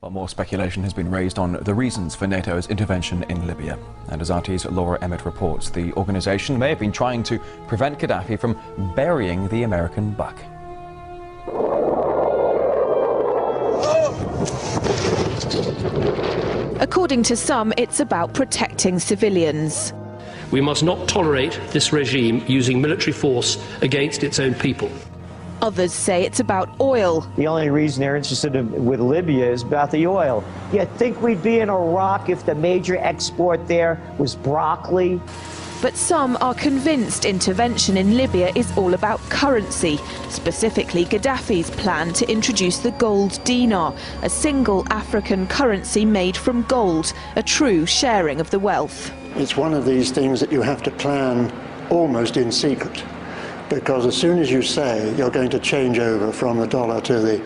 Well, more speculation has been raised on the reasons for NATO's intervention in Libya. And as RT's Laura Emmett reports, the organisation may have been trying to prevent Gaddafi from burying the American buck. According to some, it's about protecting civilians. We must not tolerate this regime using military force against its own people. Others say it's about oil. The only reason they're interested with Libya is about the oil. You think we'd be in Iraq if the major export there was broccoli? But some are convinced intervention in Libya is all about currency, specifically Gaddafi's plan to introduce the gold dinar, a single African currency made from gold, a true sharing of the wealth. It's one of these things that you have to plan almost in secret, because as soon as you say you're going to change over from the dollar to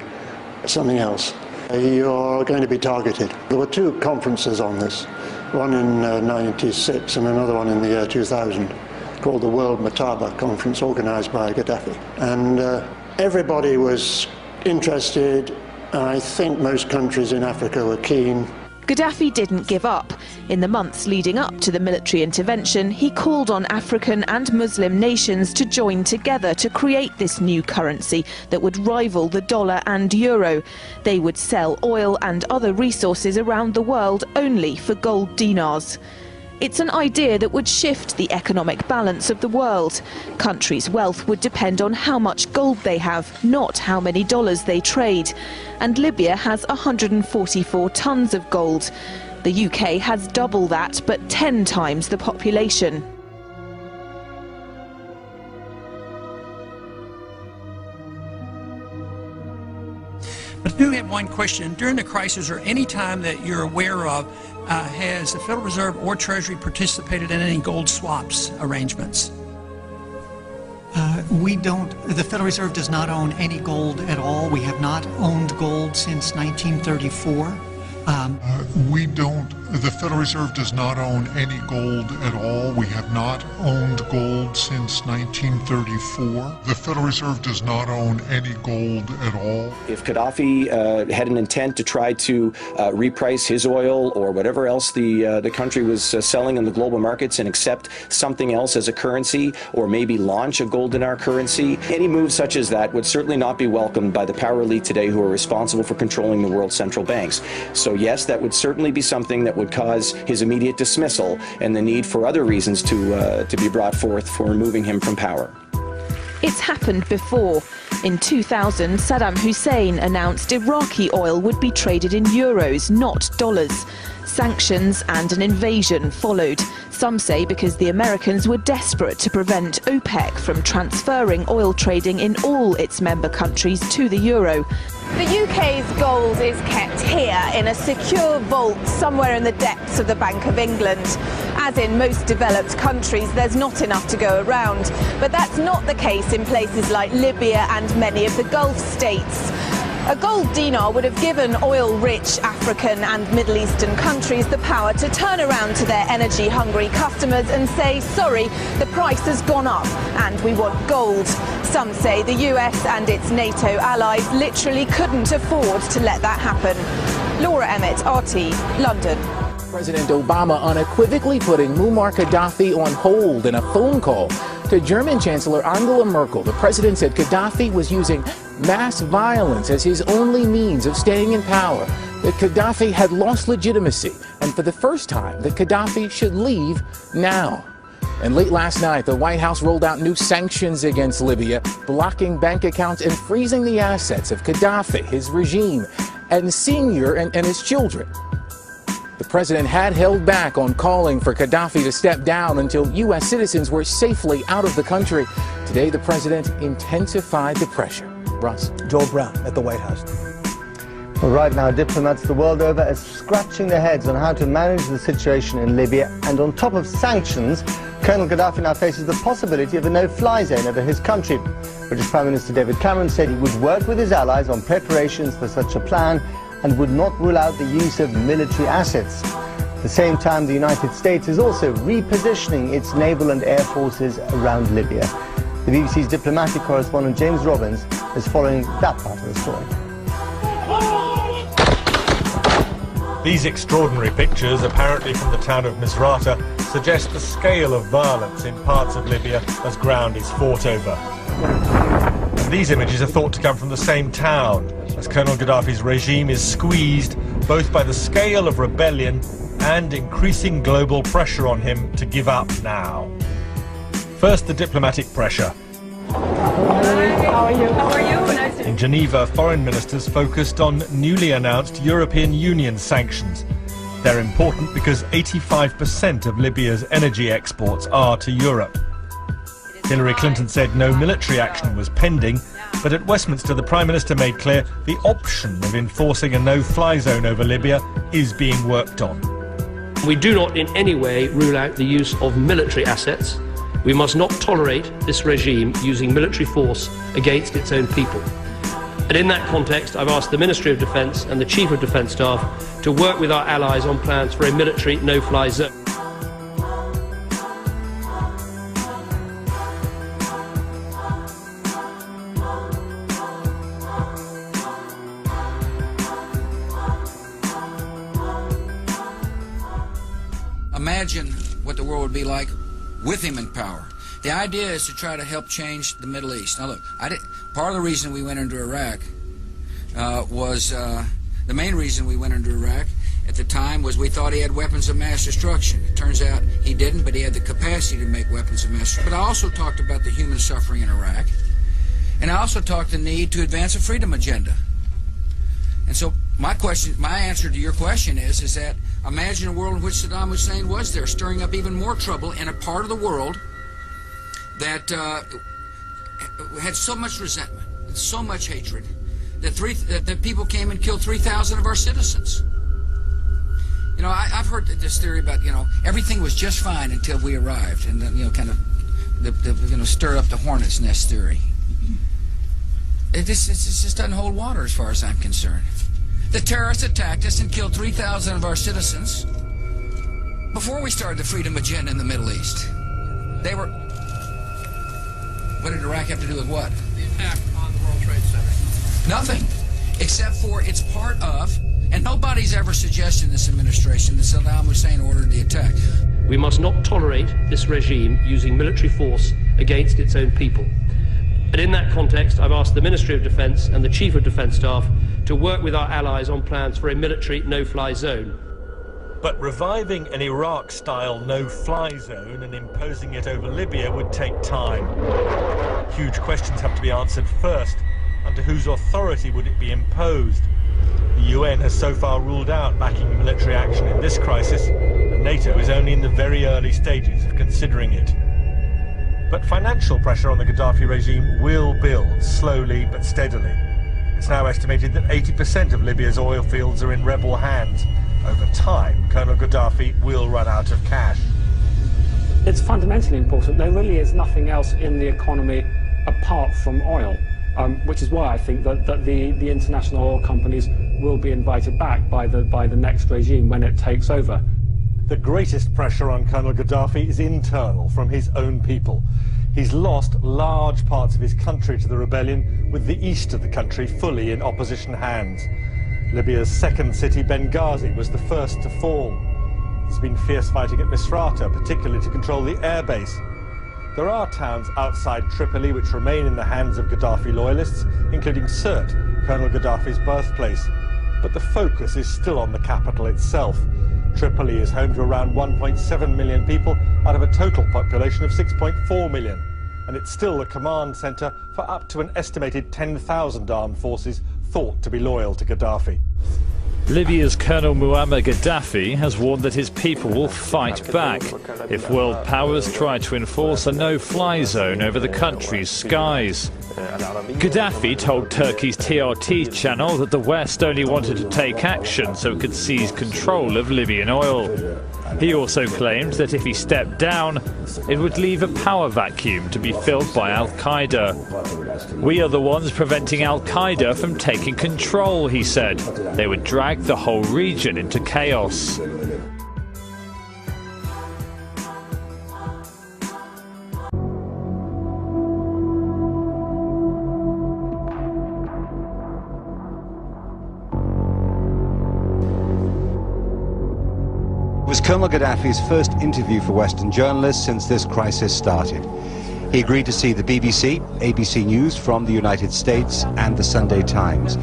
something else, you're going to be targeted. There were two conferences on this, one in '96 and another one in the year 2000, called the World Mataba Conference, organized by Gaddafi. And everybody was interested. I think most countries in Africa were keen. Gaddafi didn't give up. In the months leading up to the military intervention, he called on African and Muslim nations to join together to create this new currency that would rival the dollar and euro. They would sell oil and other resources around the world only for gold dinars. It's an idea that would shift the economic balance of the world. Countries' wealth would depend on how much gold they have, not how many dollars they trade. And Libya has 144 tons of gold. The UK has double that, but 10 times the population. But I do have one question. During the crisis, or any time that you're aware of, has the Federal Reserve or Treasury participated in any gold swaps arrangements? The Federal Reserve does not own any gold at all. We have not owned gold since 1934. The Federal Reserve does not own any gold at all. We have not owned gold since 1934. The Federal Reserve does not own any gold at all. If Gaddafi had an intent to try to reprice his oil or whatever else the country was selling in the global markets and accept something else as a currency, or maybe launch a gold dinar currency, any move such as that would certainly not be welcomed by the power elite today who are responsible for controlling the world's central banks. So yes, that would certainly be something that would cause his immediate dismissal and the need for other reasons to be brought forth for removing him from power. It's happened before. In 2000, Saddam Hussein announced Iraqi oil would be traded in euros, not dollars. Sanctions and an invasion followed. Some say because the Americans were desperate to prevent OPEC from transferring oil trading in all its member countries to the euro. The UK's gold is kept here in a secure vault somewhere in the depths of the Bank of England. As in most developed countries, there's not enough to go around. But that's not the case in places like Libya and many of the Gulf states. A gold dinar would have given oil-rich African and Middle Eastern countries the power to turn around to their energy-hungry customers and say, sorry, the price has gone up and we want gold. Some say the US and its NATO allies literally couldn't afford to let that happen. Laura Emmett, RT, London. President Obama unequivocally putting Muammar Gaddafi on hold in a phone call to German Chancellor Angela Merkel. The president said Gaddafi was using mass violence as his only means of staying in power, that Gaddafi had lost legitimacy, and for the first time that Gaddafi should leave now. And late last night, the White House rolled out new sanctions against Libya, blocking bank accounts and freezing the assets of Gaddafi, his regime, and Senior and his children. The president had held back on calling for Gaddafi to step down until U.S. citizens were safely out of the country. Today, the president intensified the pressure. Russ. Joel Brown at the White House. Well, right now, diplomats the world over are scratching their heads on how to manage the situation in Libya. And on top of sanctions, Colonel Gaddafi now faces the possibility of a no-fly zone over his country. British Prime Minister David Cameron said he would work with his allies on preparations for such a plan and would not rule out the use of military assets. At the same time, the United States is also repositioning its naval and air forces around Libya. The BBC's diplomatic correspondent James Robbins is following that part of the story. These extraordinary pictures, apparently from the town of Misrata, suggest the scale of violence in parts of Libya as ground is fought over. And these images are thought to come from the same town, as Colonel Gaddafi's regime is squeezed both by the scale of rebellion and increasing global pressure on him to give up now. First, the diplomatic pressure. How are you? How are you? Nice to meet you. In Geneva, foreign ministers focused on newly announced European Union sanctions. They're important because 85% of Libya's energy exports are to Europe. Hillary Clinton said no military action was pending, but at Westminster the Prime Minister made clear the option of enforcing a no-fly zone over Libya is being worked on. We do not in any way rule out the use of military assets. We must not tolerate this regime using military force against its own people. And in that context, I've asked the Ministry of Defence and the Chief of Defence Staff to work with our allies on plans for a military no-fly zone. Imagine what the world would be like with him in power. The idea is to try to help change the Middle East. Now look, part of the reason we went into Iraq was the main reason we went into Iraq at the time was we thought he had weapons of mass destruction. It turns out he didn't, but he had the capacity to make weapons of mass destruction. But I also talked about the human suffering in Iraq, and I also talked the need to advance a freedom agenda. And so my answer to your question is that imagine a world in which Saddam Hussein was there, stirring up even more trouble in a part of the world that had so much resentment, and so much hatred, that people came and killed 3,000 of our citizens. You know, I've heard this theory about, everything was just fine until we arrived, and then, kind of stir up the hornet's nest theory. It just doesn't hold water as far as I'm concerned. The terrorists attacked us and killed 3,000 of our citizens before we started the freedom agenda in the Middle East. They were... What did Iraq have to do with what? The attack on the World Trade Center. Nothing, except for it's part of, and nobody's ever suggested in this administration that Saddam Hussein ordered the attack. We must not tolerate this regime using military force against its own people. And in that context, I've asked the Ministry of Defence and the Chief of Defence Staff to work with our allies on plans for a military no-fly zone. But reviving an Iraq-style no-fly zone and imposing it over Libya would take time. Huge questions have to be answered first. Under whose authority would it be imposed? The UN has so far ruled out backing military action in this crisis, and NATO is only in the very early stages of considering it. But financial pressure on the Gaddafi regime will build, slowly but steadily. It's now estimated that 80% of Libya's oil fields are in rebel hands. Over time, Colonel Gaddafi will run out of cash. It's fundamentally important. There really is nothing else in the economy apart from oil, which is why I think that the international oil companies will be invited back by the next regime when it takes over. The greatest pressure on Colonel Gaddafi is internal, from his own people. He's lost large parts of his country to the rebellion, with the east of the country fully in opposition hands. Libya's second city, Benghazi, was the first to fall. There's been fierce fighting at Misrata, particularly to control the airbase. There are towns outside Tripoli which remain in the hands of Gaddafi loyalists, including Sirte, Colonel Gaddafi's birthplace. But the focus is still on the capital itself. Tripoli is home to around 1.7 million people out of a total population of 6.4 million. And it's still the command centre for up to an estimated 10,000 armed forces thought to be loyal to Gaddafi. Libya's Colonel Muammar Gaddafi has warned that his people will fight back if world powers try to enforce a no-fly zone over the country's skies. Gaddafi told Turkey's TRT channel that the West only wanted to take action so it could seize control of Libyan oil. He also claimed that if he stepped down, it would leave a power vacuum to be filled by Al-Qaeda. "We are the ones preventing Al-Qaeda from taking control," he said. "They would drag the whole region into chaos." Colonel Gaddafi's first interview for Western journalists since this crisis started. He agreed to see the BBC, ABC News from the United States, and the Sunday Times.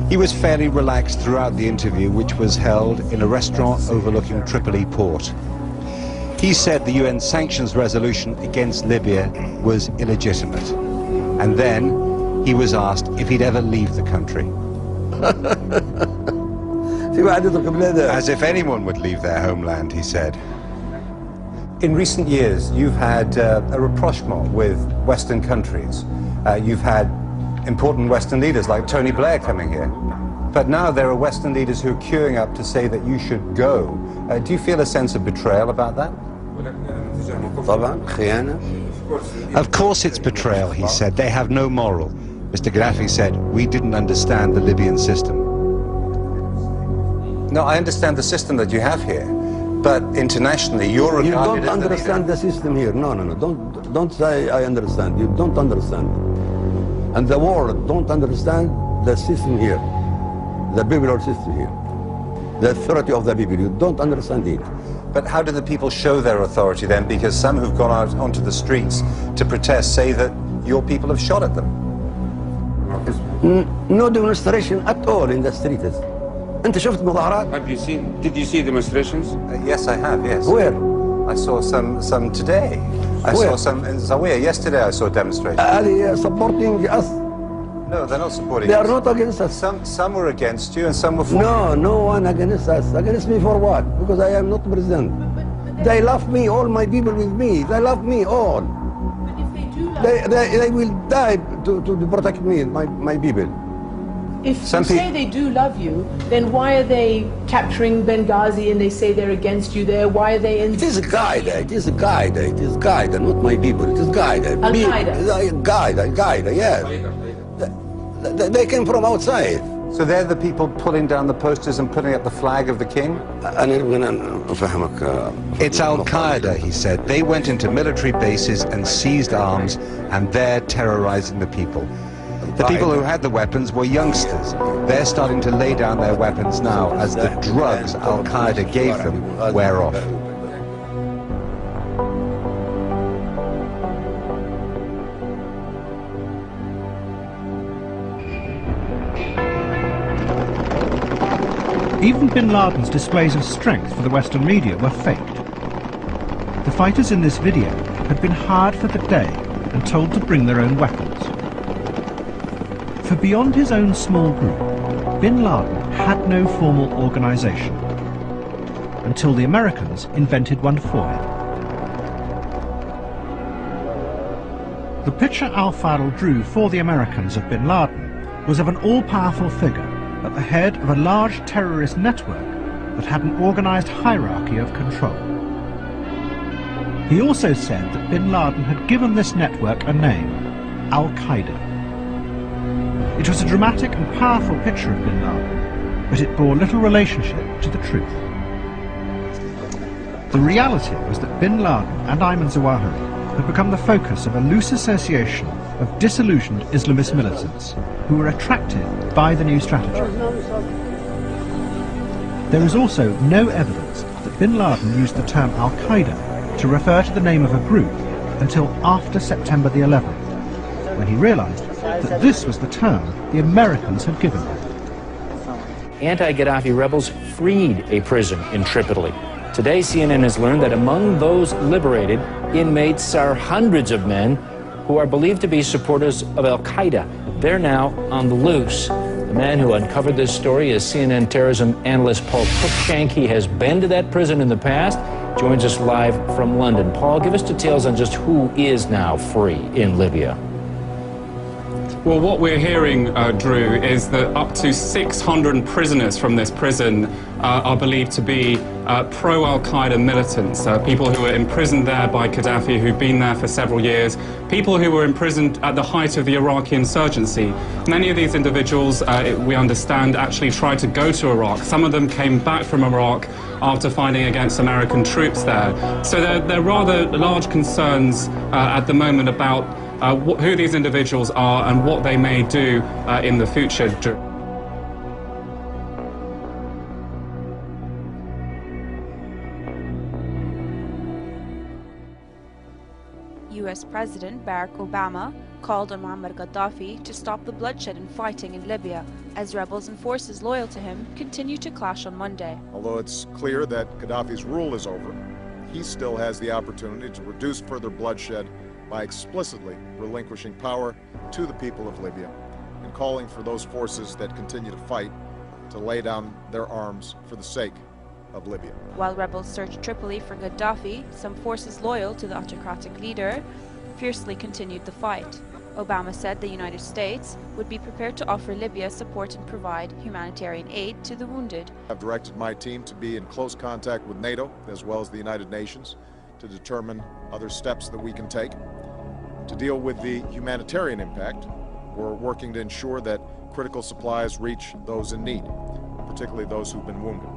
He was fairly relaxed throughout the interview, which was held in a restaurant overlooking Tripoli port. He said the UN sanctions resolution against Libya was illegitimate. And then he was asked if he'd ever leave the country. As if anyone would leave their homeland, he said. In recent years, you've had a rapprochement with Western countries. You've had important Western leaders like Tony Blair coming here. But now there are Western leaders who are queuing up to say that you should go. Do you feel a sense of betrayal about that? Of course it's betrayal, he said. They have no moral. Mr. Gaddafi said, we didn't understand the Libyan system. No, I understand the system that you have here. But internationally, you're regarded You don't as understand the system here. No. Don't say I understand. You don't understand. And the world don't understand the system here. The biblical system here. The authority of the people. You don't understand it. But how do the people show their authority then? Because some who've gone out onto the streets to protest say that your people have shot at them. No demonstration at all in the streets. أنت شفت مظاهرات? Did you see demonstrations? Yes, I have, yes. Where? I saw some today. I saw some in Zawiya. Yesterday I saw demonstrations. Are they supporting us? No, they're not supporting They us. are not against us. Some were against you and some were for No, no one against us. Against me for what? Because I am not president. They love me, all my people with me. They love me all. They will die to protect me, my people. If you say they do love you, then why are they capturing Benghazi and they say they're against you there? Why are they in... It is Qaeda, it is Qaeda, it is Qaeda, not my people, it is Qaeda. Qaeda, yes. They came from outside. So they're the people pulling down the posters and putting up the flag of the king? It's Al-Qaeda, he said. They went into military bases and seized arms, and they're terrorizing the people. The people who had the weapons were youngsters. They're starting to lay down their weapons now as the drugs Al-Qaeda gave them wear off. Even bin Laden's displays of strength for the Western media were faked. The fighters in this video had been hired for the day and told to bring their own weapons. For beyond his own small group, bin Laden had no formal organization, until the Americans invented one for him. The picture Al-Fadl drew for the Americans of bin Laden was of an all-powerful figure at the head of a large terrorist network that had an organized hierarchy of control. He also said that bin Laden had given this network a name, Al-Qaeda. It was a dramatic and powerful picture of bin Laden, but it bore little relationship to the truth. The reality was that bin Laden and Ayman Zawahiri had become the focus of a loose association of disillusioned Islamist militants who were attracted by the new strategy. There is also no evidence that bin Laden used the term Al-Qaeda to refer to the name of a group until after September the 11th, when he realized that this was the term the Americans had given him. Anti-Gaddafi rebels freed a prison in Tripoli. Today, CNN has learned that among those liberated inmates are hundreds of men who are believed to be supporters of Al-Qaeda. They're now on the loose. The man who uncovered this story is CNN terrorism analyst Paul Cruikshank. He has been to that prison in the past, joins us live from London. Paul, give us details on just who is now free in Libya. Well, what we're hearing, Drew, is that up to 600 prisoners from this prison are believed to be pro-Al-Qaeda militants, people who were imprisoned there by Gaddafi, who've been there for several years, people who were imprisoned at the height of the Iraqi insurgency. Many of these individuals, we understand, actually tried to go to Iraq. Some of them came back from Iraq after fighting against American troops there. So there are rather large concerns at the moment about who these individuals are and what they may do in the future. US President Barack Obama called on Muammar Gaddafi to stop the bloodshed and fighting in Libya, as rebels and forces loyal to him continue to clash on Monday. Although it's clear that Gaddafi's rule is over, he still has the opportunity to reduce further bloodshed by explicitly relinquishing power to the people of Libya and calling for those forces that continue to fight to lay down their arms for the sake of Libya. While rebels searched Tripoli for Gaddafi, some forces loyal to the autocratic leader fiercely continued the fight. Obama said the United States would be prepared to offer Libya support and provide humanitarian aid to the wounded. I've directed my team to be in close contact with NATO as well as the United Nations to determine other steps that we can take. To deal with the humanitarian impact, we're working to ensure that critical supplies reach those in need, particularly those who've been wounded.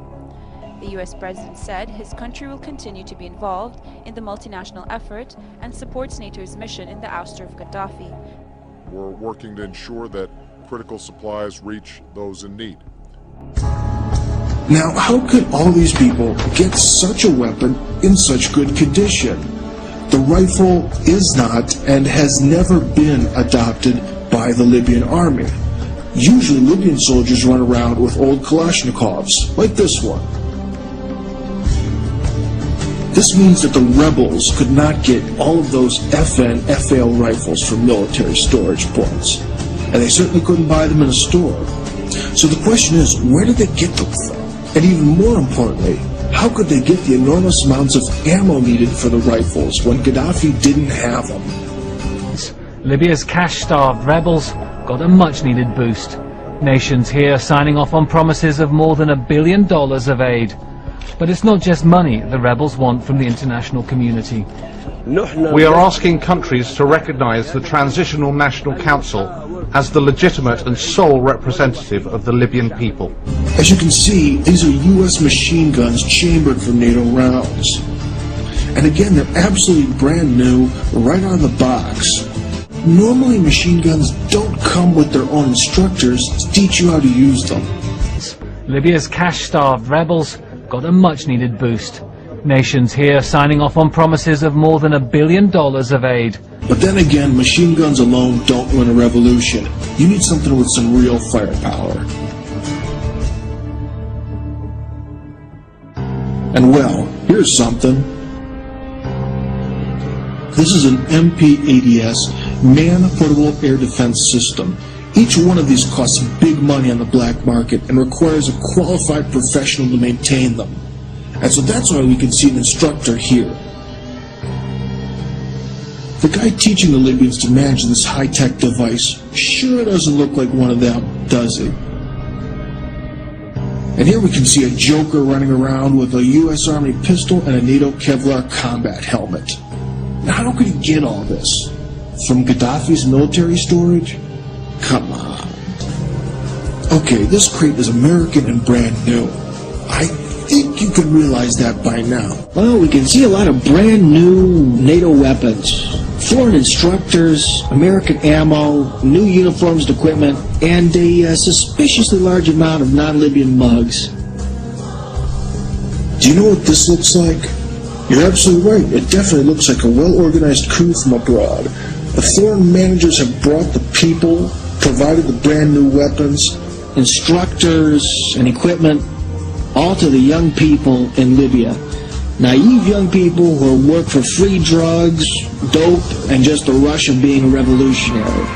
The U.S. President said his country will continue to be involved in the multinational effort and supports NATO's mission in the ouster of Gaddafi. We're working to ensure that critical supplies reach those in need. Now, how could all these people get such a weapon in such good condition? The rifle is not and has never been adopted by the Libyan army. Usually Libyan soldiers run around with old Kalashnikovs, like this one. This means that the rebels could not get all of those FN, FAL rifles from military storage points. And they certainly couldn't buy them in a store. So the question is, where did they get them from? And even more importantly, how could they get the enormous amounts of ammo needed for the rifles when Gaddafi didn't have them? Libya's cash-starved rebels got a much-needed boost. Nations here signing off on promises of more than $1 billion of aid. But it's not just money the rebels want from the international community. We are asking countries to recognize the Transitional National Council as the legitimate and sole representative of the Libyan people. As you can see, these are U.S. machine guns chambered for NATO rounds. And again, they're absolutely brand new, right out of the box. Normally, machine guns don't come with their own instructors to teach you how to use them. Libya's cash-starved rebels got a much-needed boost. Nations here signing off on promises of more than $1 billion of aid. But then again, machine guns alone don't win a revolution. You need something with some real firepower. And well, here's something. This is an MP-80S man-portable air defense system. Each one of these costs big money on the black market and requires a qualified professional to maintain them. And so that's why we can see an instructor here. The guy teaching the Libyans to manage this high-tech device sure doesn't look like one of them, does he? And here we can see a joker running around with a U.S. Army pistol and a NATO Kevlar combat helmet. Now, how could he get all this? From Gaddafi's military storage? Come on. Okay, this crate is American and brand new. I think you can realize that by now. Well, we can see a lot of brand new NATO weapons. Foreign instructors, American ammo, new uniforms and equipment, and a suspiciously large amount of non-Libyan mugs. Do you know what this looks like? You're absolutely right. It definitely looks like a well-organized coup from abroad. The foreign managers have brought the people, provided the brand new weapons, instructors, and equipment, all to the young people in Libya. Naive young people who work for free drugs, dope, and just the rush of being a revolutionary.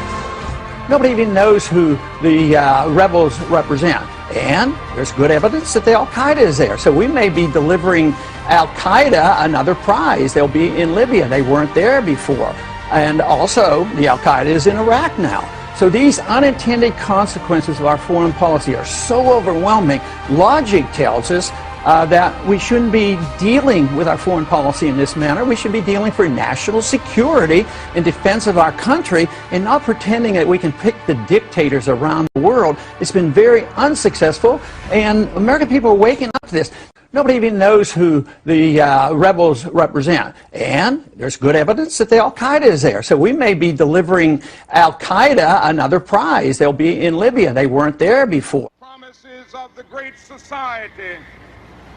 Nobody even knows who the rebels represent. And there's good evidence that the Al-Qaeda is there. So we may be delivering Al-Qaeda another prize. They'll be in Libya. They weren't there before. And also, the Al-Qaeda is in Iraq now. So these unintended consequences of our foreign policy are so overwhelming. Logic tells us that we shouldn't be dealing with our foreign policy in this manner. We should be dealing for national security in defense of our country and not pretending that we can pick the dictators around the world. It's been very unsuccessful, and American people are waking up to this. Nobody even knows who the rebels represent. And there's good evidence that the Al-Qaeda is there. So we may be delivering Al-Qaeda another prize. They'll be in Libya. They weren't there before. Promises of the Great Society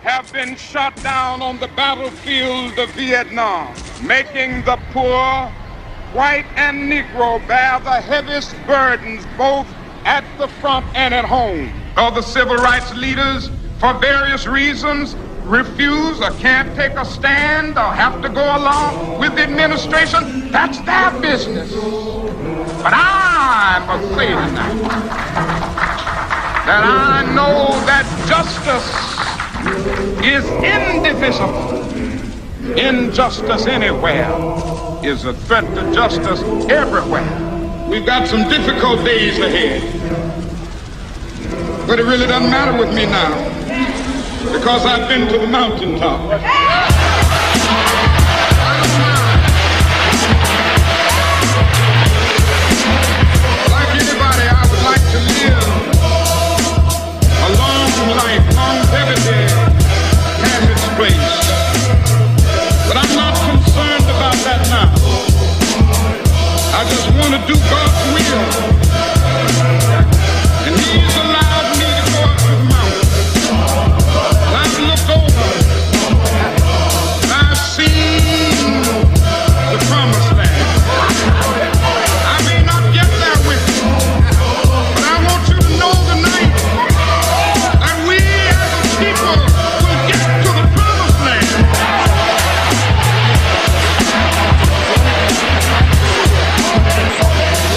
have been shot down on the battlefield of Vietnam, making the poor white and Negro, bear the heaviest burdens both at the front and at home. Other civil rights leaders, for various reasons, refuse or can't take a stand or have to go along with the administration. That's their business. But I must say tonight that I know that justice is indivisible. Injustice anywhere is a threat to justice everywhere. We've got some difficult days ahead. But it really doesn't matter with me now, because I've been to the mountaintop. Like anybody, I would like to live a long life. Longevity has its place. But I'm not concerned about that now. I just want to do God's will. And He's allowed me to go up to the mountain. I've looked over. And I've seen the promised land. I may not get there with you, but I want you to know tonight that we as a people will get to the promised land.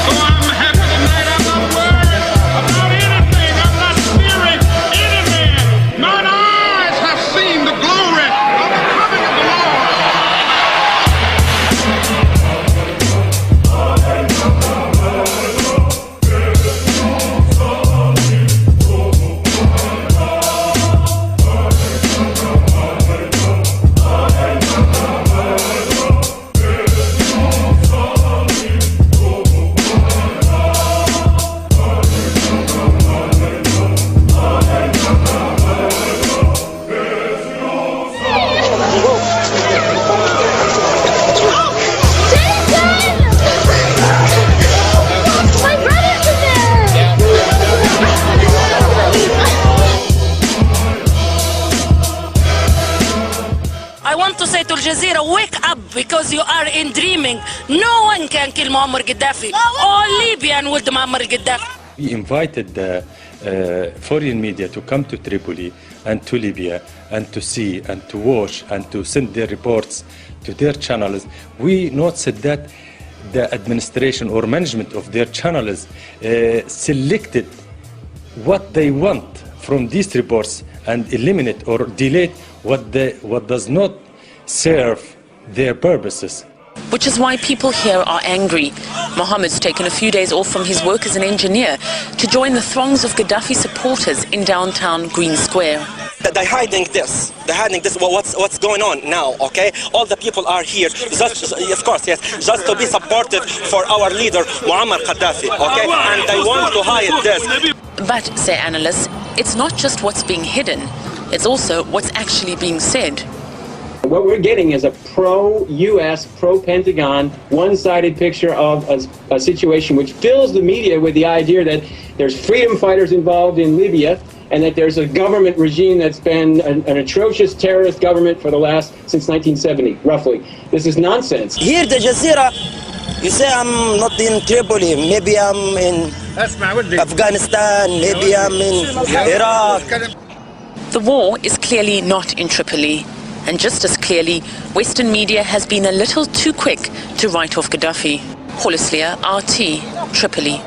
So I'm happy tonight. I'm not worried about anything. I'm not fearing any man. Mine eyes have seen the glory of the coming of the Lord. I want to say to Al Jazeera, wake up, because you are in dreaming. No one can kill Muammar Gaddafi. All Libyan with Muammar Gaddafi. We invited the foreign media to come to Tripoli and to Libya and to see and to watch and to send their reports to their channels. We noticed that the administration or management of their channels selected what they want from these reports and eliminate or delete what does not serve their purposes. Which is why people here are angry. Mohammed's taken a few days off from his work as an engineer to join the throngs of Gaddafi supporters in downtown Green Square. They're hiding this. They're hiding this. What's going on now? Okay, all the people are here. Just, of course, yes, just to be supportive for our leader Muammar Gaddafi. Okay, and they want to hide this. But, say analysts, it's not just what's being hidden, it's also what's actually being said. What we're getting is a pro-U.S., pro-Pentagon, one-sided picture of a situation which fills the media with the idea that there's freedom fighters involved in Libya and that there's a government regime that's been an atrocious terrorist government for the last, since 1970, roughly. This is nonsense. Here, the Jazeera, you say I'm not in Tripoli, maybe I'm in Afghanistan, maybe I'm in Iraq. The war is clearly not in Tripoli. And just as clearly, Western media has been a little too quick to write off Gaddafi. Holislia, RT, Tripoli.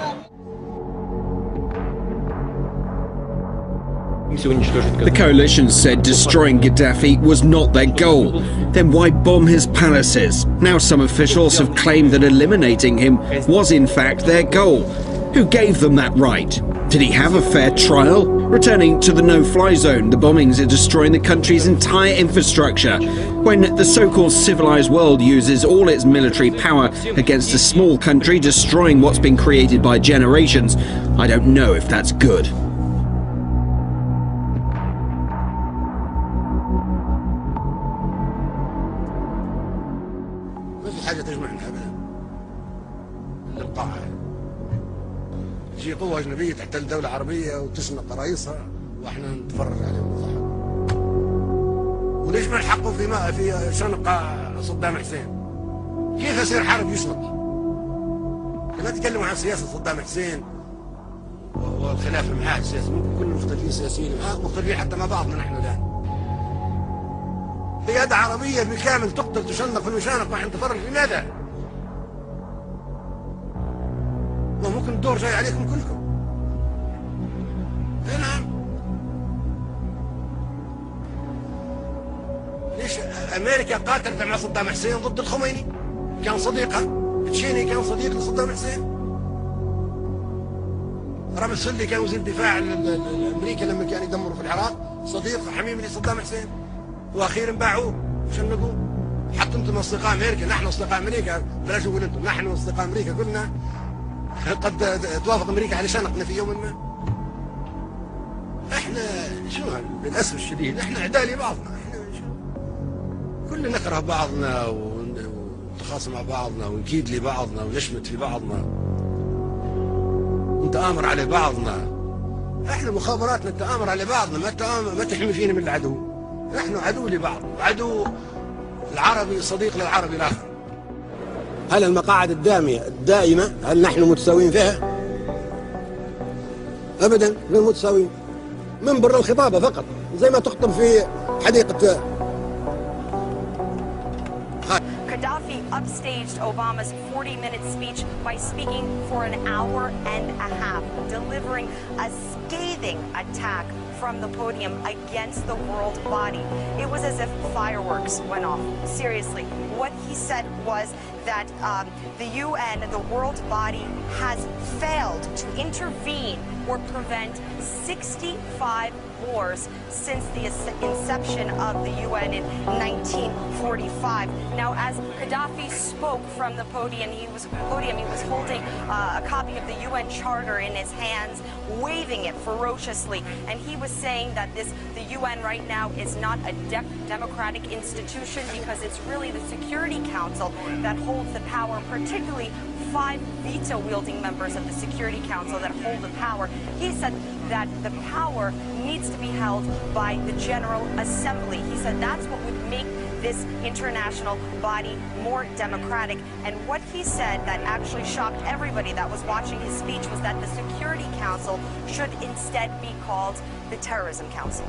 The coalition said destroying Gaddafi was not their goal. Then why bomb his palaces? Now some officials have claimed that eliminating him was in fact their goal. Who gave them that right? Did he have a fair trial? Returning to the no-fly zone, the bombings are destroying the country's entire infrastructure. When the so-called civilized world uses all its military power against a small country destroying what's been created by generations, I don't know if that's good. تجي قوة أجنبية تحتل دولة عربية وتشنق رئيسها وإحنا نتفرج عليهم ونضحك. وليش ما نحقوا في شنق صدام حسين؟ كيف يصير حرب يشنق؟ لا تتكلموا عن سياسة صدام حسين والخلاف معاه السياسي، ممكن كلنا مختلفين سياسيين، مختلفين حتى مع بعضنا نحن الآن. قيادة عربية بالكامل تقتل تشنق في المشانق ونحن نتفرج، لماذا؟ وممكن الدور جاي عليكم كلكم. نعم. ليش أمريكا قاتلت مع صدام حسين ضد الخميني؟ كان صديقها. تشيني كان صديق لصدام حسين. رامز سلي كان وزير الدفاع الأمريكي لما كان يدمروا في العراق، صديق حميم لصدام حسين. وأخيرا باعوه وشنقوه. حتى أنتم أصدقاء أمريكا، نحن أصدقاء أمريكا، بلاش نقول أنتم، نحن أصدقاء أمريكا كلنا. قد توافق أمريكا على شنقنا في يوم ما. احنا شو للأسف الشديد احنا أعداء لبعضنا، احنا كلنا نكره بعضنا ونتخاصم مع بعضنا ونكيد لبعضنا ونشمت في بعضنا ونتآمر على بعضنا. احنا مخابراتنا نتآمر على بعضنا، ما تحمي فينا من العدو. احنا عدو لبعض، عدو العربي صديق للعربي الآخر. هل المقاعد الدائمة هل نحن متساويين فيها؟ أبدا، غير متساويين. من برا الخطابة فقط، زي ما تخطب في حديقة. Gaddafi upstaged Obama's 40-minute speech by speaking for an hour and a half, delivering a scathing attack from the podium against the world body. It was as if fireworks went off. Seriously, what he said was that the UN, the world body, has failed to intervene or prevent 65 wars since the inception of the UN in 1945. Now, as Gaddafi spoke from the podium, he was holding a copy of the UN Charter in his hands, waving it ferociously, and he was saying that the UN right now is not a democratic institution because it's really the Security Council that holds the power, particularly 5 veto-wielding members of the Security Council that hold the power. He said that the power needs to be held by the General Assembly. He said that's what would make this international body more democratic. And what he said that actually shocked everybody that was watching his speech was that the Security Council should instead be called the Terrorism Council.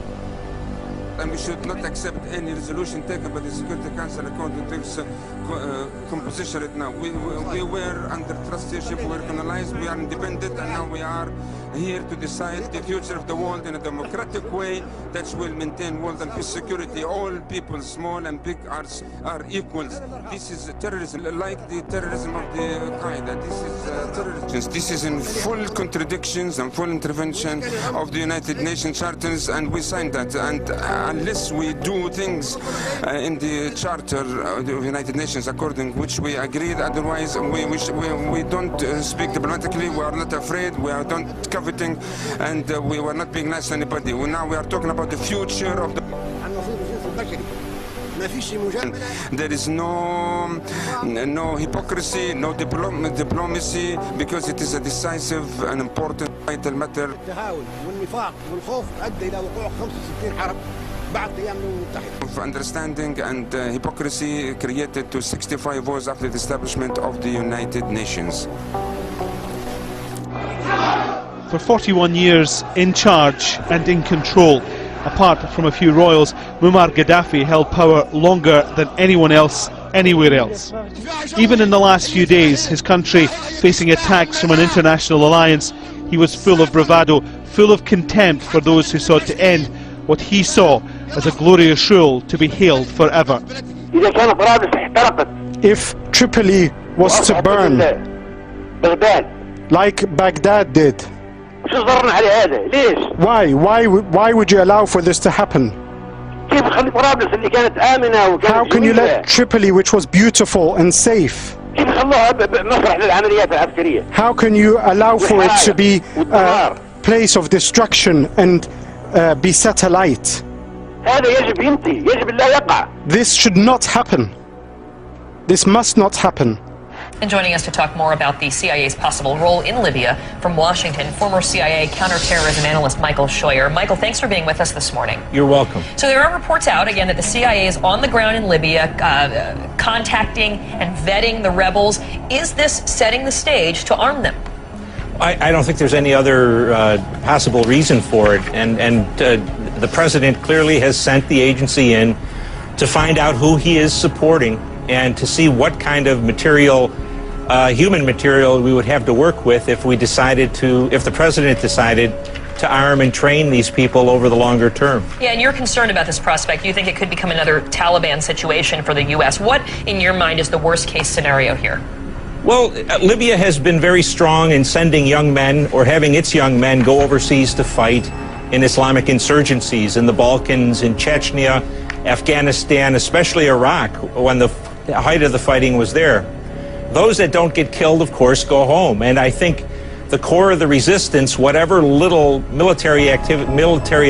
And we should not accept any resolution taken by the Security Council according to its composition right now. We were under trusteeship, we were colonized, we are independent, and now we are here to decide the future of the world in a democratic way that will maintain world and peace security. All people, small and big, are equals. This is terrorism, like the terrorism of the Qaeda. This is terrorism. This is in full contradictions and full intervention of the United Nations charters, and we signed that. And unless we do things in the charter of the United Nations according which we agreed, otherwise we don't speak diplomatically, we are not afraid, we are not coveting, and we were not being nice to anybody. Now we are talking about the future of the... There is no hypocrisy, no diplomacy, because it is a decisive and important vital matter. Of understanding and hypocrisy created to 65 wars after the establishment of the United Nations. For 41 years in charge and in control, apart from a few royals, Muammar Gaddafi held power longer than anyone else, anywhere else. Even in the last few days, his country facing attacks from an international alliance, he was full of bravado, full of contempt for those who sought to end what he saw as a glorious rule to be hailed forever. If Tripoli was to burn, like Baghdad did, why would you allow for this to happen? How can you let Tripoli, which was beautiful and safe, how can you allow for it to be a place of destruction and be set alight? This should not happen. This must not happen. And joining us to talk more about the CIA's possible role in Libya from Washington, former CIA counterterrorism analyst Michael Scheuer. Michael, thanks for being with us this morning. You're welcome. So there are reports out, again, that the CIA is on the ground in Libya, contacting and vetting the rebels. Is this setting the stage to arm them? I don't think there's any other possible reason for it. And the president clearly has sent the agency in to find out who he is supporting and to see what kind of material, human material, we would have to work with if the president decided to arm and train these people over the longer term. Yeah, and you're concerned about this prospect. You think it could become another Taliban situation for the U.S. What, in your mind, is the worst-case scenario here? Well, Libya has been very strong in sending young men or having its young men go overseas to fight in Islamic insurgencies in the Balkans, in Chechnya, Afghanistan, especially Iraq, when the height of the fighting was there. Those that don't get killed, of course, go home. And I think the core of the resistance, whatever little military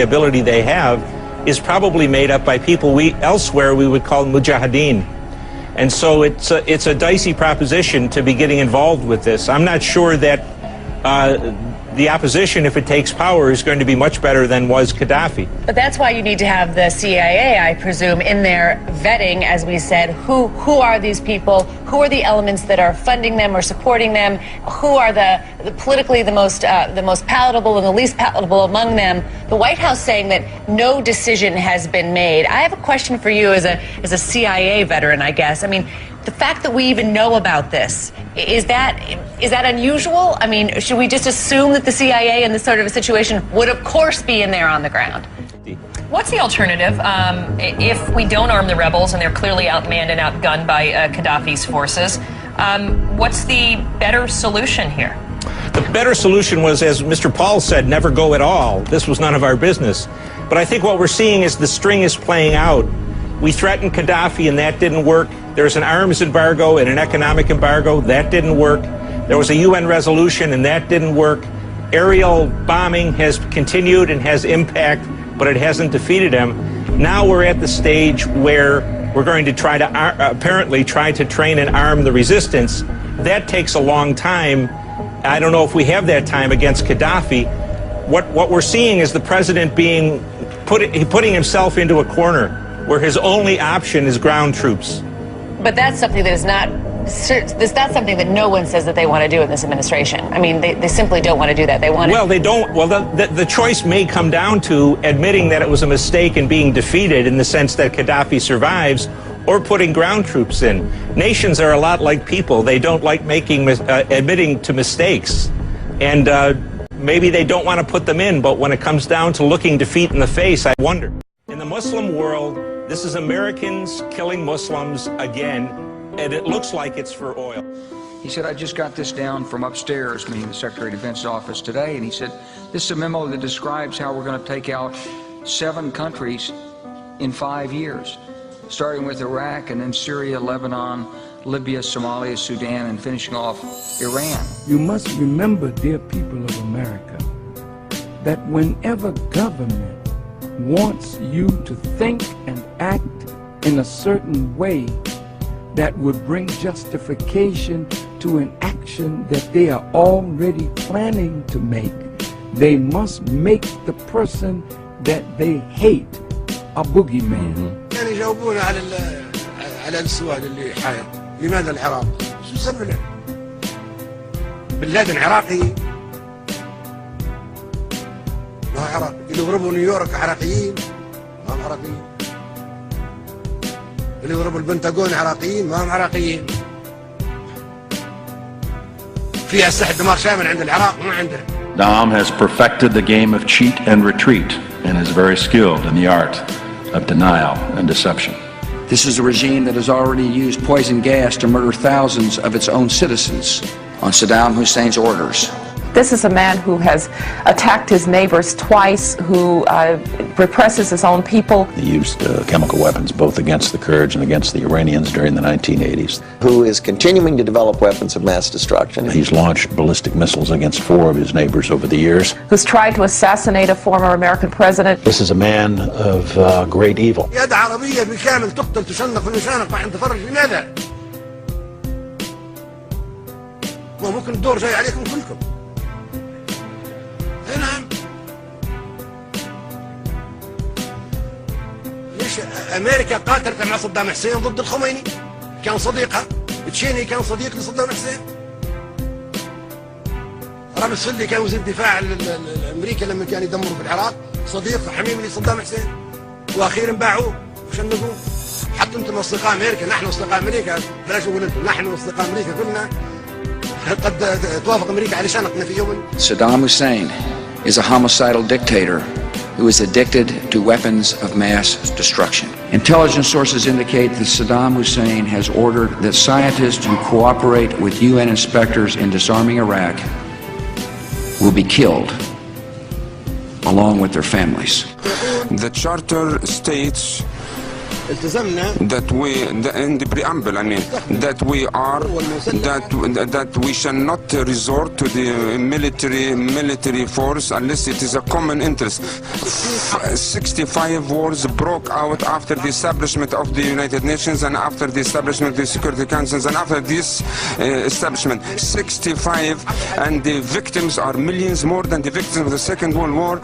ability they have, is probably made up by people elsewhere we would call mujahideen. And so it's a dicey proposition to be getting involved with this. I'm not sure that the opposition, if it takes power, is going to be much better than was Gaddafi. But that's why you need to have the CIA, I presume, in there vetting, as we said, who are these people, who are the elements that are funding them or supporting them, who are the politically the most palatable and the least palatable among them. The White House saying that no decision has been made. I have a question for you as a CIA veteran, I guess. I mean, the fact that we even know about this, is that unusual? I mean, should we just assume that the CIA in this sort of a situation would, of course, be in there on the ground? What's the alternative if we don't arm the rebels and they're clearly outmanned and outgunned by Gaddafi's forces? What's the better solution here? The better solution was, as Mr. Paul said, never go at all. This was none of our business. But I think what we're seeing is the string is playing out. We threatened Gaddafi and that didn't work. There's an arms embargo and an economic embargo. That didn't work. There was a UN resolution and that didn't work. Aerial bombing has continued and has impact, but it hasn't defeated him. Now we're at the stage where we're going to try to apparently try to train and arm the resistance. That takes a long time. I don't know if we have that time against Gaddafi. What we're seeing is the president putting himself into a corner where his only option is ground troops. But that's something that is that's something that no one says that they want to do in this administration. I mean, they simply don't want to do that. They want Well, they don't. Well, the choice may come down to admitting that it was a mistake and being defeated in the sense that Gaddafi survives, or putting ground troops in. Nations are a lot like people. They don't like admitting to mistakes. And maybe they don't want to put them in, but when it comes down to looking defeat in the face, I wonder. In the Muslim world, this is Americans killing Muslims again, and it looks like it's for oil. He said, I just got this down from upstairs, meaning the Secretary of Defense's office today, and he said, this is a memo that describes how we're going to take out 7 countries in 5 years, starting with Iraq and then Syria, Lebanon, Libya, Somalia, Sudan, and finishing off Iran. You must remember, dear people of America, that whenever government wants you to think and act in a certain way that would bring justification to an action that they are already planning to make, they must make the person that they hate a boogeyman. يعني يجاوبونا على السؤال اللي حاير، لماذا العراق؟ شو السبب له؟ بن لادن عراقي. ما هو عراقي، اللي يضربوا نيويورك عراقيين، ما هم عراقيين. اللي يضربوا البنتاغون عراقيين، ما هم عراقيين. في أسلحة دمار شامل عند العراق ما عندنا. Saddam has perfected the game of cheat and retreat and is very skilled in the art of denial and deception. This is a regime that has already used poison gas to murder thousands of its own citizens on Saddam Hussein's orders. This is a man who has attacked his neighbors twice, who represses his own people. He used chemical weapons both against the Kurds and against the Iranians during the 1980s. Who is continuing to develop weapons of mass destruction. He's launched ballistic missiles against 4 of his neighbors over the years. Who's tried to assassinate a former American president. This is a man of great evil. يد عربية بالكامل تقتل تشنق في مشانق بعد تفرج لماذا؟ ما ممكن الدور جاي عليكم كلكم. نعم. ليش أمريكا قاتلت مع صدام حسين ضد الخميني؟ كان صديقها، تشيني كان صديق لصدام حسين. رامز سلي كان وزير الدفاع الامريكي لما كان يدمروا في العراق، صديق حميم لصدام حسين. واخيرا باعوه، وش نقول؟ حتى انتم اصدقاء امريكا، نحن اصدقاء امريكا، بلاش نقول انتم، نحن اصدقاء امريكا كلنا. قد توافق امريكا على شنقنا في يوم. Saddam Hussein is a homicidal dictator who is addicted to weapons of mass destruction. Intelligence sources indicate that Saddam Hussein has ordered that scientists who cooperate with UN inspectors in disarming Iraq will be killed, along with their families. The charter states that we, in the preamble, I mean, that we are, that we shall not resort to the military force unless it is a common interest. 65 wars broke out after the establishment of the United Nations and after the establishment of the Security Councils, and after this establishment, 65, and the victims are millions more than the victims of the Second World War.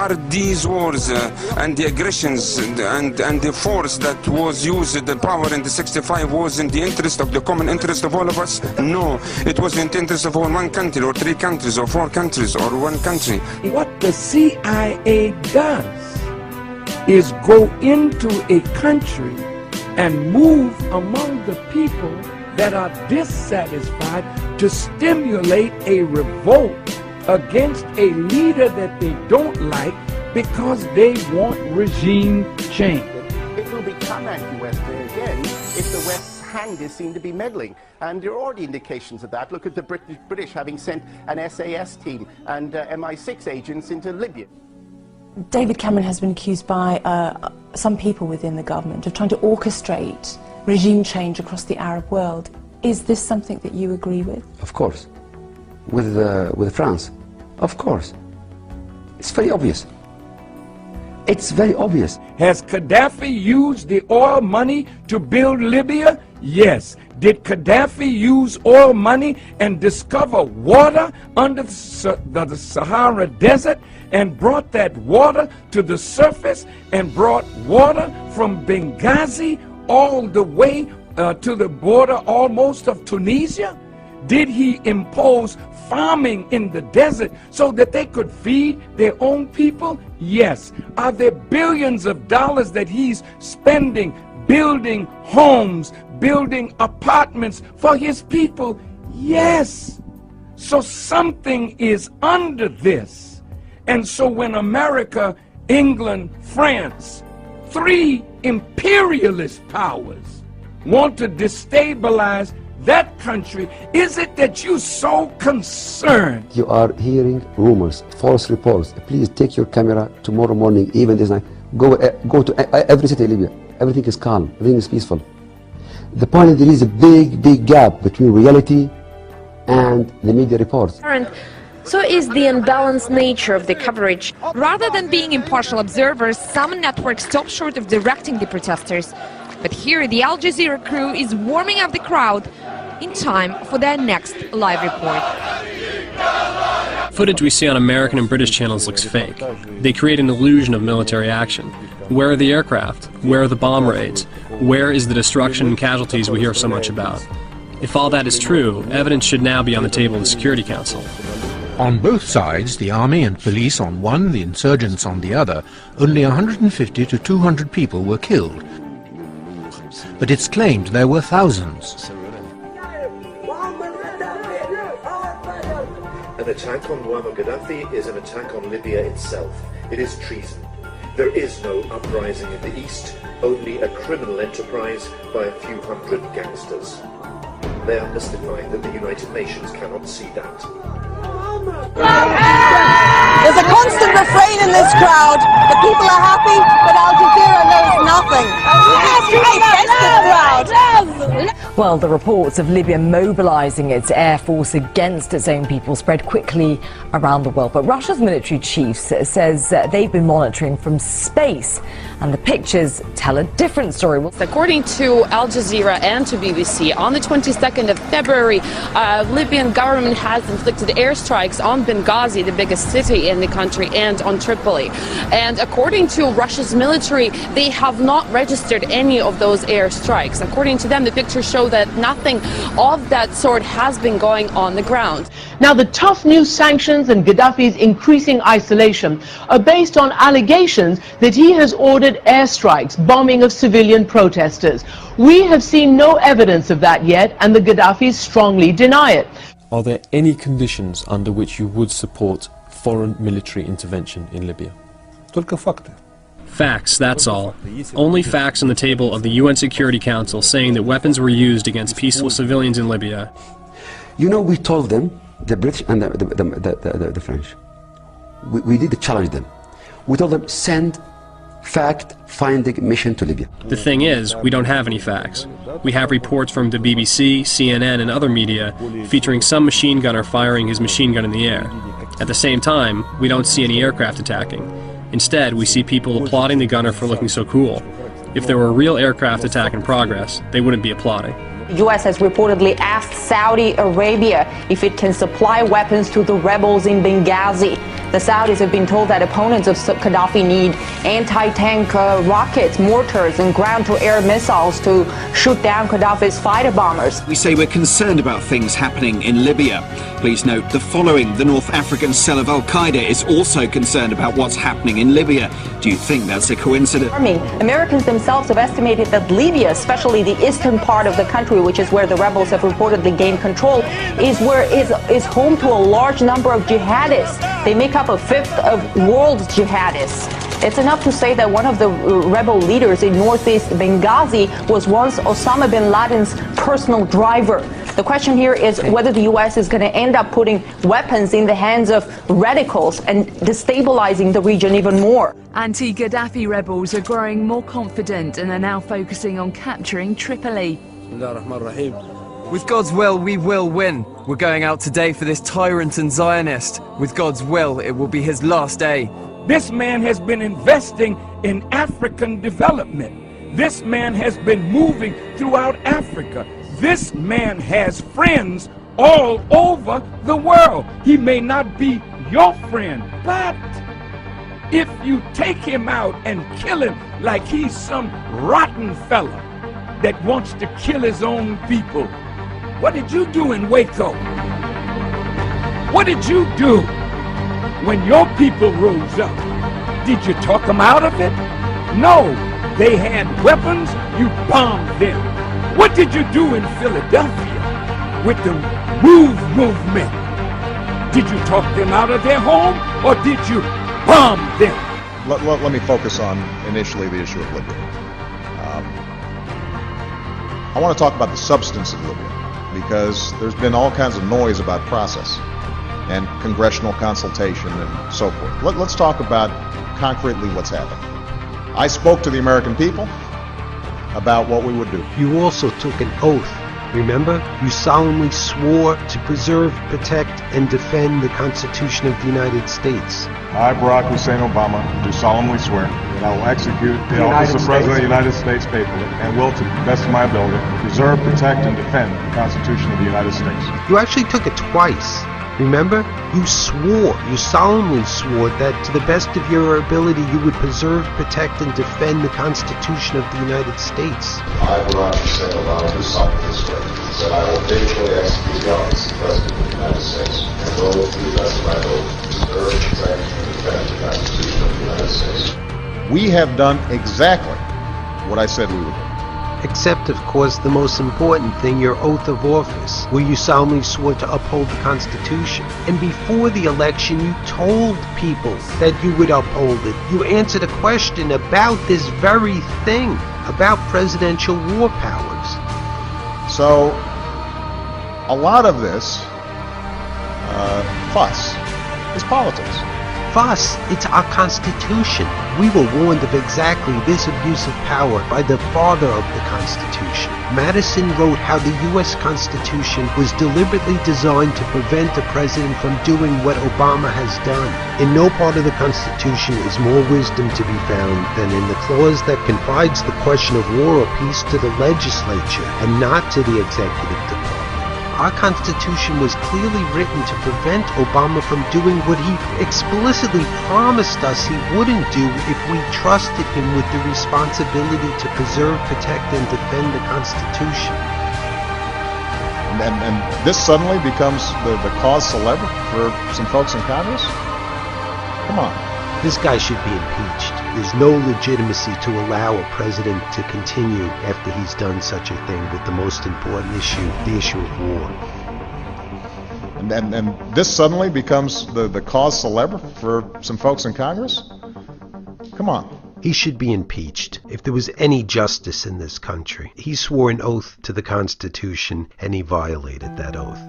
Are these wars and the aggressions and the force that was used, the power in the 65 was in the interest of the common interest of all of us? No, it was in the interest of one country or 3 countries or 4 countries or 1 country. What the CIA does is go into a country and move among the people that are dissatisfied to stimulate a revolt against a leader that they don't like because they want regime change. It will become anti-West again if the West's hand is seen to be meddling. And there are already indications of that. Look at the British having sent an SAS team and MI6 agents into Libya. David Cameron has been accused by some people within the government of trying to orchestrate regime change across the Arab world. Is this something that you agree with? Of course. With France. Of course. It's very obvious. It's very obvious. Has Gaddafi used the oil money to build Libya? Yes. Did Gaddafi use oil money and discover water under the Sahara Desert and brought that water to the surface and brought water from Benghazi all the way to the border almost of Tunisia? Did he impose farming in the desert so that they could feed their own people? Yes. Are there billions of dollars that he's spending building homes, building apartments for his people? Yes. So something is under this. And so when America, England, France, 3 imperialist powers want to destabilize that country, is it that you're so concerned? You are hearing rumors, false reports. Please take your camera tomorrow morning, even this night. Go to every city in Libya. Everything is calm. Everything is peaceful. The point is there is a big gap between reality and the media reports. So is the unbalanced nature of the coverage. Rather than being impartial observers, some networks stop short of directing the protesters. But here, the Al Jazeera crew is warming up the crowd in time for their next live report. Footage we see on American and British channels looks fake. They create an illusion of military action. Where are the aircraft? Where are the bomb raids? Where is the destruction and casualties we hear so much about? If all that is true, evidence should now be on the table of the Security Council. On both sides, the army and police on one, the insurgents on the other, only 150 to 200 people were killed. But it's claimed there were thousands. An attack on Muammar Gaddafi is an attack on Libya itself. It is treason. There is no uprising in the east, only a criminal enterprise by a few hundred gangsters. They are mystified that the United Nations cannot see that. There's a constant refrain in this crowd. The people are happy, but Al Jazeera knows nothing. Well, the reports of Libya mobilizing its air force against its own people spread quickly around the world. But Russia's military chief says they've been monitoring from space, and the pictures tell a different story. According to Al Jazeera and to BBC, on the 22nd of February, Libyan government has inflicted airstrikes on Benghazi, the biggest city in the country. country and on Tripoli. And according to Russia's military, they have not registered any of those airstrikes. According to them, the pictures show that nothing of that sort has been going on the ground. Now, the tough new sanctions and Gaddafi's increasing isolation are based on allegations that he has ordered airstrikes, bombing of civilian protesters. We have seen no evidence of that yet, and the Gaddafis strongly deny it. Are there any conditions under which you would support foreign military intervention in Libya? Facts, that's all. Only facts on the table of the UN Security Council saying that weapons were used against peaceful civilians in Libya. You know, we told them, the British and the French, we did challenge them. We told them, send fact-finding mission to Libya. The thing is, we don't have any facts. We have reports from the BBC, CNN, and other media featuring some machine gunner firing his machine gun in the air. At the same time, we don't see any aircraft attacking. Instead, we see people applauding the gunner for looking so cool. If there were a real aircraft attack in progress, they wouldn't be applauding. The U.S. has reportedly asked Saudi Arabia if it can supply weapons to the rebels in Benghazi. The Saudis have been told that opponents of Gaddafi need anti-tank rockets, mortars, and ground-to-air missiles to shoot down Gaddafi's fighter bombers. We say we're concerned about things happening in Libya. Please note the following. The North African cell of Al-Qaeda is also concerned about what's happening in Libya. Do you think that's a coincidence? Americans themselves have estimated that Libya, especially the eastern part of the country, which is where the rebels have reportedly gained control, is home to a large number of jihadists. They make up a fifth of world jihadists. It's enough to say that one of the rebel leaders in northeast Benghazi was once Osama bin Laden's personal driver. The question here is whether the U.S. is going to end up putting weapons in the hands of radicals and destabilizing the region even more. Anti-Gaddafi rebels are growing more confident and are now focusing on capturing Tripoli. With God's will, we will win. We're going out today for this tyrant and Zionist. With God's will, it will be his last day. This man has been investing in African development. This man has been moving throughout Africa. This man has friends all over the world. He may not be your friend, but if you take him out and kill him like he's some rotten fella that wants to kill his own people, what did you do in Waco? What did you do when your people rose up? Did you talk them out of it? No, they had weapons, you bombed them. What did you do in Philadelphia with the Move movement? Did you talk them out of their home, or did you bomb them? Let me focus on initially the issue of Libya. I want to talk about the substance of Libya, because there's been all kinds of noise about process and congressional consultation and so forth. Let's talk about concretely what's happening. I spoke to the American people about what we would do. You also took an oath, remember? You solemnly swore to preserve, protect, and defend the Constitution of the United States. I, Barack Hussein Obama, do solemnly swear that I will execute the office of President of the United States faithfully and will, to the best of my ability, preserve, protect, and defend the Constitution of the United States. You actually took it twice. Remember? You solemnly swore that to the best of your ability you would preserve, protect, and defend the Constitution of the United States. I, Barack Hussein Obama, do solemnly swear that I will faithfully execute the office of President of the United States and will, to the best of my ability, preserve, protect, and defend the Constitution of the United States. We have done exactly what I said we would do. Except, of course, the most important thing, your oath of office, where you solemnly swore to uphold the Constitution. And before the election, you told people that you would uphold it. You answered a question about this very thing, about presidential war powers. So, a lot of this fuss is politics. Fuss, it's our Constitution. We were warned of exactly this abuse of power by the father of the Constitution. Madison wrote how the U.S. Constitution was deliberately designed to prevent the president from doing what Obama has done. In no part of the Constitution is more wisdom to be found than in the clause that confides the question of war or peace to the legislature and not to the executive department. Our Constitution was clearly written to prevent Obama from doing what he explicitly promised us he wouldn't do if we trusted him with the responsibility to preserve, protect, and defend the Constitution. And this suddenly becomes the cause célèbre for some folks in Congress? Come on. This guy should be impeached. There's no legitimacy to allow a president to continue after he's done such a thing with the most important issue, the issue of war. And this suddenly becomes the cause célèbre for some folks in Congress? Come on. He should be impeached. If there was any justice in this country, he swore an oath to the Constitution and he violated that oath.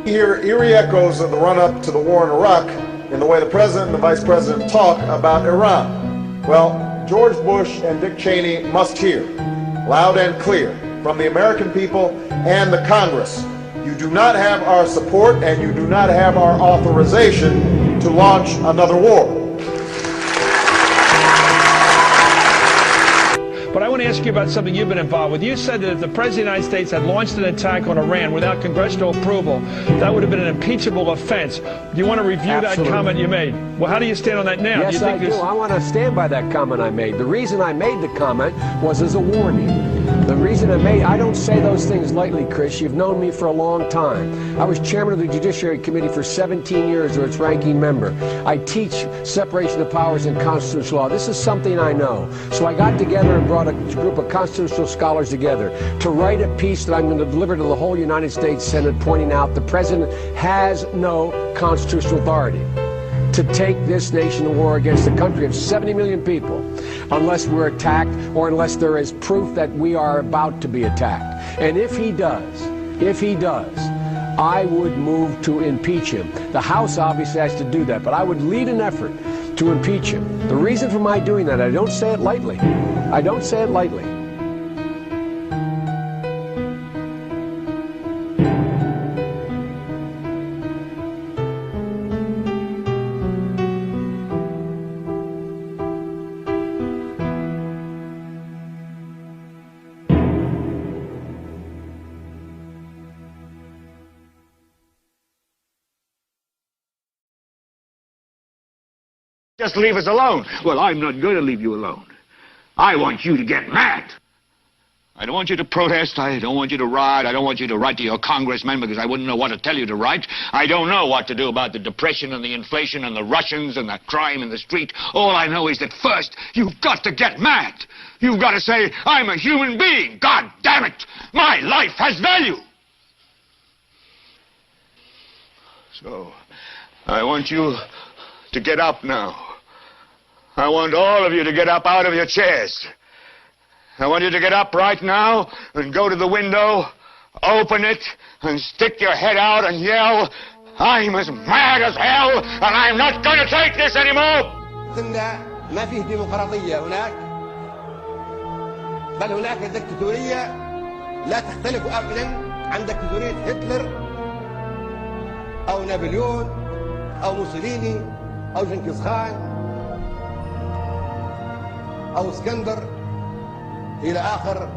We hear eerie echoes of the run-up to the war in Iraq in the way the president and the vice president talk about Iran. Well, George Bush and Dick Cheney must hear, loud and clear, from the American people and the Congress, you do not have our support and you do not have our authorization to launch another war. But I want to ask you about something you've been involved with. You said that if the President of the United States had launched an attack on Iran without congressional approval, that would have been an impeachable offense. Do you want to review Absolutely. That comment you made? Well, how do you stand on that now? Yes, I do. I want to stand by that comment I made. The reason I made the comment was as a warning. The reason I don't say those things lightly, Chris. You've known me for a long time. I was chairman of the Judiciary Committee for 17 years, or its ranking member. I teach separation of powers and constitutional law. This is something I know. So I got together and brought a group of constitutional scholars together to write a piece that I'm going to deliver to the whole United States Senate, pointing out the president has no constitutional authority to take this nation to war against a country of 70 million people unless we're attacked or unless there is proof that we are about to be attacked. And if he does, I would move to impeach him. The House obviously has to do that, but I would lead an effort to impeach him. The reason for my doing that, I don't say it lightly. I don't say it lightly. Just leave us alone. Well, I'm not going to leave you alone. I want you to get mad. I don't want you to protest. I don't want you to riot. I don't want you to write to your congressmen because I wouldn't know what to tell you to write. I don't know what to do about the depression and the inflation and the Russians and the crime in the street. All I know is that first, you've got to get mad. You've got to say, I'm a human being. God damn it. My life has value. So, I want you to get up now. I want all of you to get up out of your chairs. I want you to get up right now and go to the window, open it, and stick your head out and yell, I'm as mad as hell, and I'm not going to take this anymore! ما فيه ديمقراطية هناك، بل هناك دكتاتورية لا تختلف أبدا عن دكتاتورية هتلر أو نابليون أو موسوليني أو جنكيز خان أو اسكندر إلى آخر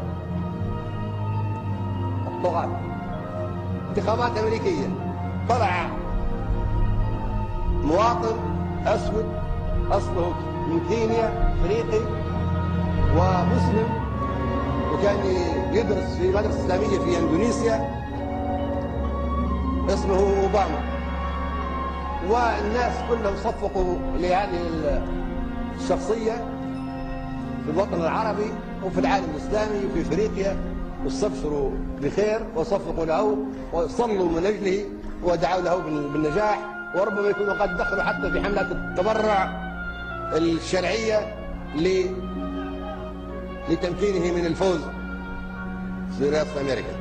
الطغاة. انتخابات أمريكية طلع مواطن أسود أصله من كينيا أفريقي ومسلم وكان يدرس في مدرسة إسلامية في إندونيسيا اسمه أوباما، والناس كلهم صفقوا لهذه الشخصية في الوطن العربي وفي العالم الإسلامي وفي أفريقيا، واستبشروا بخير وصفقوا له وصلوا من أجله ودعوا له بالنجاح، وربما يكونوا قد دخلوا حتى في حملات التبرع الشرعية لتمكينه من الفوز في رئاسة أمريكا.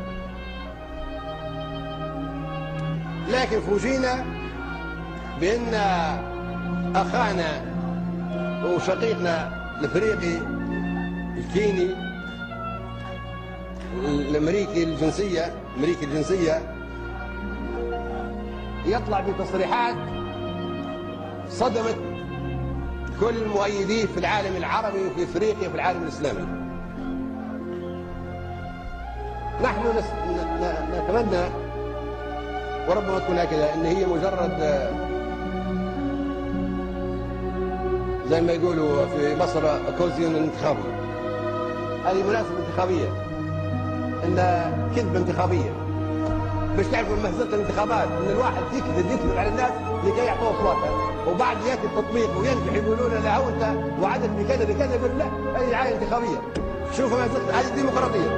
لكن فوجئنا بأن أخانا وشقيقنا الافريقي الكيني الامريكي الجنسيه يطلع بتصريحات صدمت كل مؤيديه في العالم العربي وفي افريقيا وفي العالم الاسلامي. نحن نتمنى وربما تكون هكذا ان هي مجرد زي ما يقولوا في مصر كوزيون انتخابي. هذه مناسبة انتخابية، ان كذبة انتخابية باش تعرفوا مهزلة الانتخابات، ان الواحد يكذب على الناس لكي يعطوه اصواتها، وبعد ياتي التطبيق وينجح يقولون له هو انت وعدت بكذا بكذا، يقول لا هذه دعاية انتخابية. شوفوا مهزلة، هذه ديمقراطية،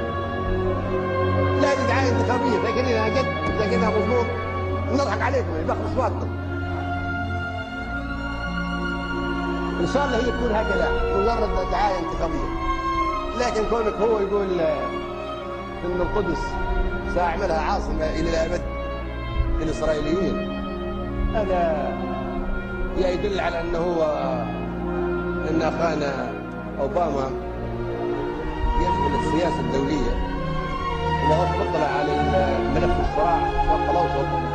لا هذه دعاية انتخابية، لكنها جد لكنها مضمون نضحك عليكم باخذ اصواتكم. ان شاء الله هي تكون هكذا مجرد دعاية انتخابية، لكن كونك هو يقول ان القدس ساعملها عاصمة الى الابد للاسرائيليين، هذا يدل على انه هو ان اخانا اوباما يشمل السياسة الدولية وما هوش مطلع على ملف الصراع الشرق الاوسط.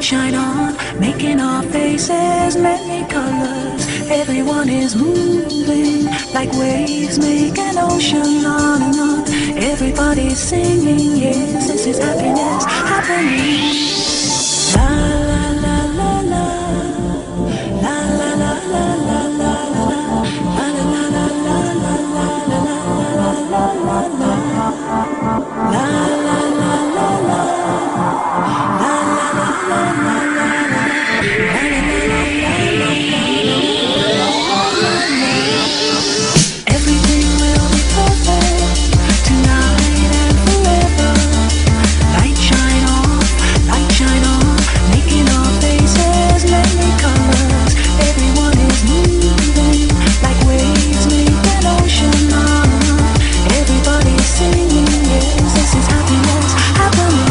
shine on, making our faces many colors. Everyone is moving like waves make an ocean on and on. Everybody's singing, yes, this is happiness happening. La la la la la, la la la la la la la, la la la la la la la la la la, la la la la la, la la la la la la, everything will be perfect tonight and forever. Light shine on, making our faces many colors. Everyone is moving like waves make an ocean on. Everybody's singing, yes, this is happiness happening.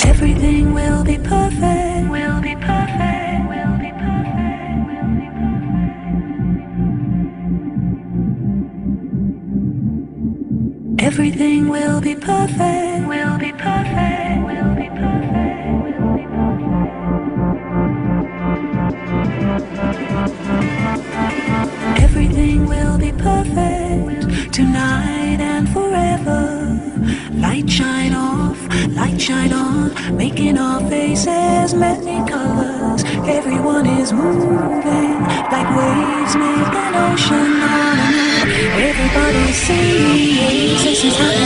Everything will be perfect, will be perfect, will be perfect, will be perfect. Everything will be perfect, will be perfect, will be perfect, will be perfect. Everything will be perfect tonight and forever. Light shine on, making our faces many colors. Everyone is moving like waves make an ocean on and on. Everybody's singing, yes, this is how